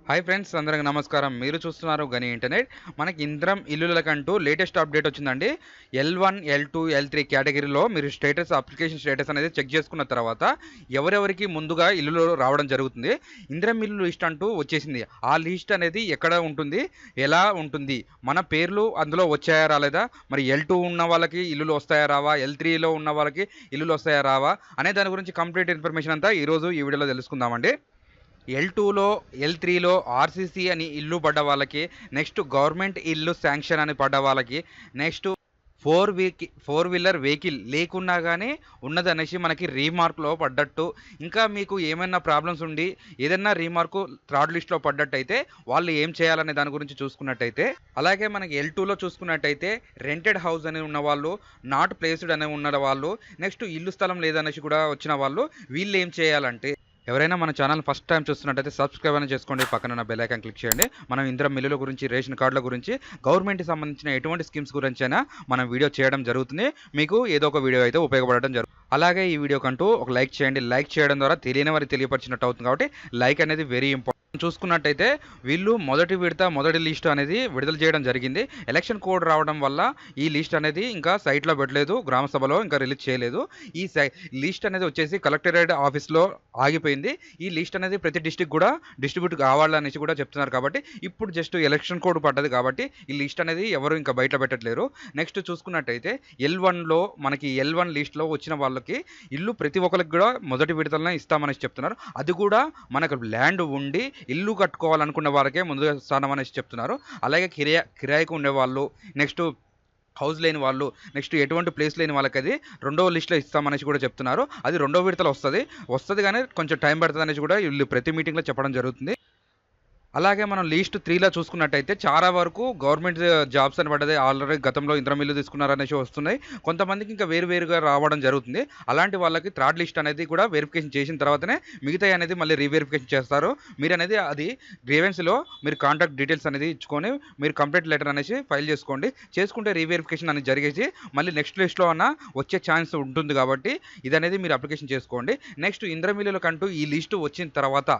Hi friends, అందరికి నమస్కారం. మీరు చూస్తున్నారు గని ఇంటర్నెట్. మనకి ఇంద్రం ఇల్లులకంటూ లేటెస్ట్ అప్డేట్ వచ్చిందండి. L1, L2, L3 కేటగిరీలో మీరు అప్లికేషన్ స్టేటస్ అనేది చెక్ చేసుకున్న తర్వాత ఎవరెవరికి ముందుగా ఇల్లులు రావడం జరుగుతుంది. ఇంద్రం ఇల్లు లిస్ట్ అంటూ వచ్చేసింది. ఆ లిస్ట్ అనేది ఎక్కడ ఉంటుంది, ఎలా ఉంటుంది, మన పేర్లు అందులో వచ్చాయా రాలేదా, మరి L2 ఉన్న వాళ్ళకి ఇల్లులు వస్తాయా రావా, L3లో ఉన్న వాళ్ళకి ఇల్లులు వస్తాయా రావా అనే దాని గురించి కంప్లీట్ ఇన్ఫర్మేషన్ అంతా ఈరోజు ఈ వీడియోలో తెలుసుకుందామండి. L2లో, L3లో ఆర్‌సీసీ అని ఇల్లు పడ్డ వాళ్ళకి, నెక్స్ట్ గవర్నమెంట్ ఇల్లు శాంక్షన్ అని పడ్డ వాళ్ళకి, నెక్స్ట్ ఫోర్ వీలర్ వెహికల్ లేకున్నా గానీ ఉన్నదనేసి మనకి రీమార్క్‌లో పడ్డట్టు, ఇంకా మీకు ఏమైనా ప్రాబ్లమ్స్ ఉండి ఏదన్నా రీమార్కు థర్డ్ లిస్ట్‌లో పడ్డట్టయితే వాళ్ళు ఏం చేయాలనే దాని గురించి చూసుకున్నట్టయితే, అలాగే మనకి L2లో చూసుకున్నట్టయితే రెంటెడ్ హౌస్ అని ఉన్నవాళ్ళు, నాట్ ప్లేస్డ్ అని ఉన్న వాళ్ళు, నెక్స్ట్ ఇల్లు స్థలం లేదనేసి కూడా వచ్చిన వాళ్ళు వీళ్ళేం చేయాలంటే, ఎవరైనా మన ఛానల్ ఫస్ట్ టైం చూస్తున్నట్టయితే సబ్స్క్రైబ్ అని చేసుకోండి, పక్కన ఉన్న బెల్ ఐకాన్ క్లిక్ చేయండి. మనం ఇందిరా మిల్లుల గురించి, రేషన్ కార్డుల గురించి, గవర్నమెంట్‌కి సంబంధించిన ఎటువంటి స్కీమ్స్ గురించైనా మనం వీడియో చేయడం జరుగుతుంది. మీకు ఏదో ఒక వీడియో అయితే ఉపయోగపడడం జరుగుతుంది. అలాగే ఈ వీడియోకంటూ ఒక లైక్ చేయండి. లైక్ చేయడం ద్వారా తెలియని వారికి తెలియపరిచినట్టు అవుతుంది కాబట్టి లైక్ అనేది వెరీ ఇంపార్టెంట్. చూసుకున్నట్టయితే వీళ్ళు మొదటి లిస్ట్ అనేది విడుదల చేయడం జరిగింది. ఎలక్షన్ కోడ్ రావడం వల్ల ఈ లిస్ట్ అనేది ఇంకా సైట్లో పెట్టలేదు, గ్రామ సభలో ఇంకా రిలీజ్ చేయలేదు. ఈ లిస్ట్ అనేది వచ్చేసి కలెక్టరేట్ ఆఫీస్లో ఆగిపోయింది. ఈ లిస్ట్ అనేది ప్రతి డిస్ట్రిక్ట్ కూడా డిస్ట్రిబ్యూట్ కావాలనేసి కూడా చెప్తున్నారు కాబట్టి ఇప్పుడు జస్ట్ ఎలక్షన్ కోడ్ పడ్డది కాబట్టి ఈ లిస్ట్ అనేది ఎవరు ఇంకా బయట పెట్టట్లేరు. నెక్స్ట్ చూసుకున్నట్టయితే L1లో మనకి L1 లిస్ట్లో వచ్చిన వాళ్ళకి ఇల్లు ప్రతి ఒక్కరికి కూడా మొదటి విడతలనే ఇస్తామనేసి చెప్తున్నారు. అది కూడా మనకు ల్యాండ్ ఉండి ఇల్లు కట్టుకోవాలనుకునే వారికే ముందుగా స్థానం అనేసి చెప్తున్నారు. అలాగే కిరాయికి ఉండేవాళ్ళు, నెక్స్ట్ హౌస్ లేని వాళ్ళు, నెక్స్ట్ ఎటువంటి ప్లేస్ లేని వాళ్ళకి అది రెండవ లిస్ట్లో ఇస్తామనేసి కూడా చెప్తున్నారు. అది రెండో విడతలో వస్తుంది కానీ కొంచెం టైం పడుతుంది అనేసి కూడా వీళ్ళు ప్రతి మీటింగ్లో చెప్పడం జరుగుతుంది. అలాగే మనం లిస్ట్ 3లో చూసుకున్నట్టయితే చాలా వరకు గవర్నమెంట్ జాబ్స్ అని పడ్డది. ఆల్రెడీ గతంలో ఇందిరం ఇల్లు తీసుకున్నారనేసి వస్తున్నాయి. కొంతమందికి ఇంకా వేరుగా రావడం జరుగుతుంది. అలాంటి వాళ్ళకి థర్డ్ లిస్ట్ అనేది కూడా వెరిఫికేషన్ చేసిన తర్వాతనే మిగతాయి అనేది మళ్ళీ రీవెరిఫికేషన్ చేస్తారు. మీరు అనేది అది గ్రీవెన్స్‌లో మీరు కాంటాక్ట్ డీటెయిల్స్ అనేది ఇచ్చుకొని మీరు కంప్లెయింట్ లెటర్ అనేసి ఫైల్ చేసుకోండి. చేసుకుంటే రీవెరిఫికేషన్ అనేది జరిగేసి మళ్ళీ నెక్స్ట్ లిస్ట్‌లో అన్నా వచ్చే ఛాన్స్ ఉంటుంది కాబట్టి ఇదనేది మీరు అప్లికేషన్ చేసుకోండి. నెక్స్ట్ ఇందిరం ఇల్లులకంటూ ఈ లిస్ట్ వచ్చిన తర్వాత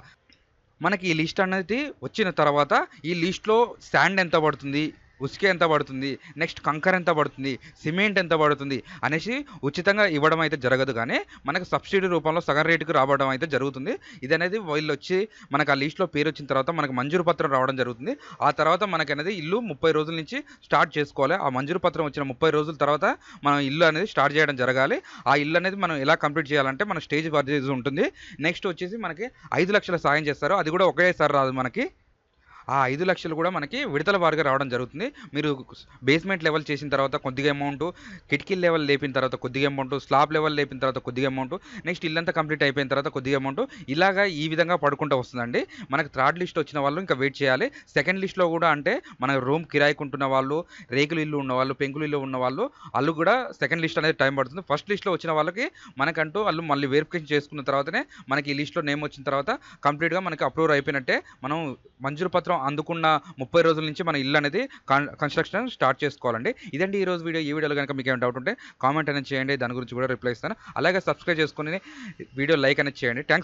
మనకి ఈ లిస్ట్ అనేది వచ్చిన తర్వాత ఈ లిస్ట్‌లో శాండ్ ఎంత పడుతుంది, ఉసుక ఎంత పడుతుంది, నెక్స్ట్ కంకర ఎంత పడుతుంది, సిమెంట్ ఎంత పడుతుంది అనేసి ఉచితంగా ఇవ్వడం అయితే జరగదు కానీ మనకు సబ్సిడీ రూపంలో సగం రేటుకి రావడం అయితే జరుగుతుంది. ఇదనేది వీళ్ళొచ్చి మనకు ఆ లిస్ట్‌లో పేరు వచ్చిన తర్వాత మనకు మంజూరు పత్రం రావడం జరుగుతుంది. ఆ తర్వాత మనకనేది ఇల్లు 30 రోజుల నుంచి స్టార్ట్ చేసుకోవాలి. ఆ మంజూరు పత్రం వచ్చిన 30 రోజుల తర్వాత మనం ఇల్లు అనేది స్టార్ట్ చేయడం జరగాలి. ఆ ఇల్లు అనేది మనం ఎలా కంప్లీట్ చేయాలంటే మన స్టేజ్ పర్చేజ్ ఉంటుంది. నెక్స్ట్ వచ్చేసి మనకి 5 లక్షల సాయం చేస్తారు. అది కూడా ఒకేసారి రాదు మనకి. ఆ 5,00,000 కూడా మనకి విడతల వారీగా రావడం జరుగుతుంది. మీరు బేస్మెంట్ లెవెల్ చేసిన తర్వాత కొద్దిగా అమౌంటు, కిటికీ లెవెల్ లేపిన తర్వాత కొద్దిగా అమౌంటు, స్లాబ్ లెవెల్ లేపిన తర్వాత కొద్దిగా అమౌంటు, నెక్స్ట్ ఇల్లంతా కంప్లీట్ అయిపోయిన తర్వాత కొద్దిగా అమౌంటు, ఇలాగా ఈ విధంగా పడుకుంటూ వస్తుందండి. మనకు థర్డ్ లిస్ట్ వచ్చిన వాళ్ళు ఇంకా వెయిట్ చేయాలి. సెకండ్ లిస్ట్‌లో కూడా అంటే మన రూమ్ కిరాయికుంటున్న వాళ్ళు, రేకుల ఇల్లు ఉన్నవాళ్ళు, పెంకుల ఇల్లు ఉన్నవాళ్ళు ఆళ్ళు కూడా సెకండ్ లిస్ట్ అనేది టైం పడుతుంది. ఫస్ట్ లిస్ట్‌లో వచ్చిన వాళ్ళకి మనకంటూ ఆళ్ళు మళ్ళీ వెరిఫికేషన్ చేసుకున్న తర్వాతనే మనకి ఈ లిస్ట్‌లో నేమ్ వచ్చిన తర్వాత కంప్లీట్‌గా మనకి అప్రూవ్ అయిపోయినట్టే. మనం మంజూరు పత్రం అందుకున్న 30 రోజుల నుంచి మన ఇల్లు అనేది కన్‌స్ట్రక్షన్ స్టార్ట్ చేసుకోవాలండి. ఇదండి ఈరోజు వీడియో. ఈ వీడియోలో గనుక మీకేమైనా డౌట్ ఉంటే కామెంట్ అనేది చేయండి. దాని గురించి కూడా రిప్లై ఇస్తాను. అలాగే సబ్స్క్రైబ్ చేసుకొని వీడియో లైక్ అనేది చేయండి. థాంక్స్.